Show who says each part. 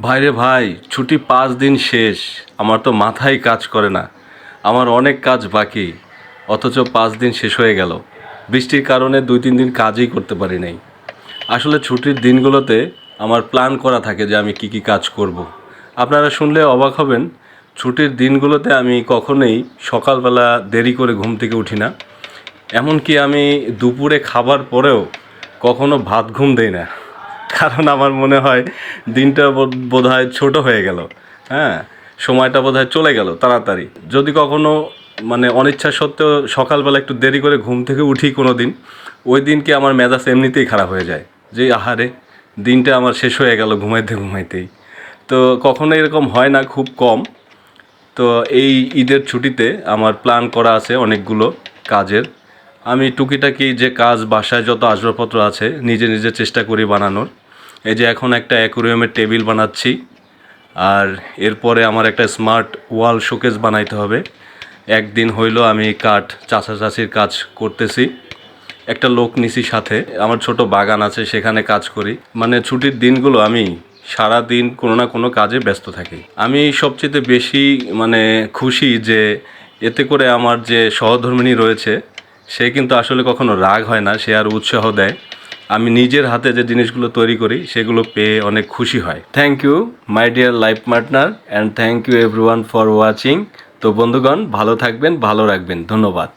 Speaker 1: ভাইরে ভাই, ছুটি 5 দিন শেষ। আমার তো মাথায় কাজ করে না। আমার অনেক কাজ বাকি, অথচ 5 দিন শেষ হয়ে গেল। বৃষ্টির কারণে 2-3 দিন কাজই করতে পারি নাই। আসলে ছুটির দিনগুলোতে আমার প্ল্যান করা থাকে যে আমি কি কি কাজ করব। আপনারা শুনলে অবাক হবেন, ছুটির দিনগুলোতে আমি কখনোই সকালবেলা দেরি করে ঘুম থেকে উঠি না। এমনকি আমি দুপুরে খাবার পরেও কখনো ভাত ঘুম দেই না। কারণ আমার মনে হয় দিনটা বোধহয় ছোট হয়ে গেল। হ্যাঁ, সময়টা বোধহয় চলে গেল তাড়াতাড়ি। যদি কখনো মানে অনিচ্ছা সত্ত্বেও সকালবেলা একটু দেরি করে ঘুম থেকে উঠি কোনো দিন, ওই দিনকে আমার মেজাজ এমনিতেই খারাপ হয়ে যায় যে আহারে, দিনটা আমার শেষ হয়ে গেল ঘুমাইতে ঘুমাইতেই। তো কখনো এরকম হয় না, খুব কম। তো এই ঈদের ছুটিতে আমার প্ল্যান করা আছে অনেকগুলো কাজের। আমি টুকিটাকি যে কাজ, বাসায় যত আসবাবপত্র আছে নিজে নিজে চেষ্টা করি বানানোর। এই যে এখন একটা অ্যাকুরিয়ামের টেবিল বানাচ্ছি, আর এরপরে আমার একটা স্মার্ট ওয়াল শোকেস বানাইতে হবে। একদিন হইলো আমি কাঠ চাচা চাচির কাজ করতেছি, একটা লোক নিছি সাথে। আমার ছোট বাগান আছে, সেখানে কাজ করি। মানে ছুটির দিনগুলো আমি সারা দিন কোনো না কোনো কাজে ব্যস্ত থাকি। আমি সবচেয়ে বেশি মানে খুশি যে এতে করে আমার যে সহধর্মিণী রয়েছে, সে কিন্তু আসলে কখনো রাগ হয় না, সে আর উৎসাহ দেয়। আমি নিজের হাতে যে জিনিসগুলো তৈরি করি সেগুলো পেয়ে অনেক খুশি হয়। Thank you my dear life partner, and thank you everyone for watching. তো বন্ধুগণ, ভালো থাকবেন, ভালো রাখবেন। ধন্যবাদ।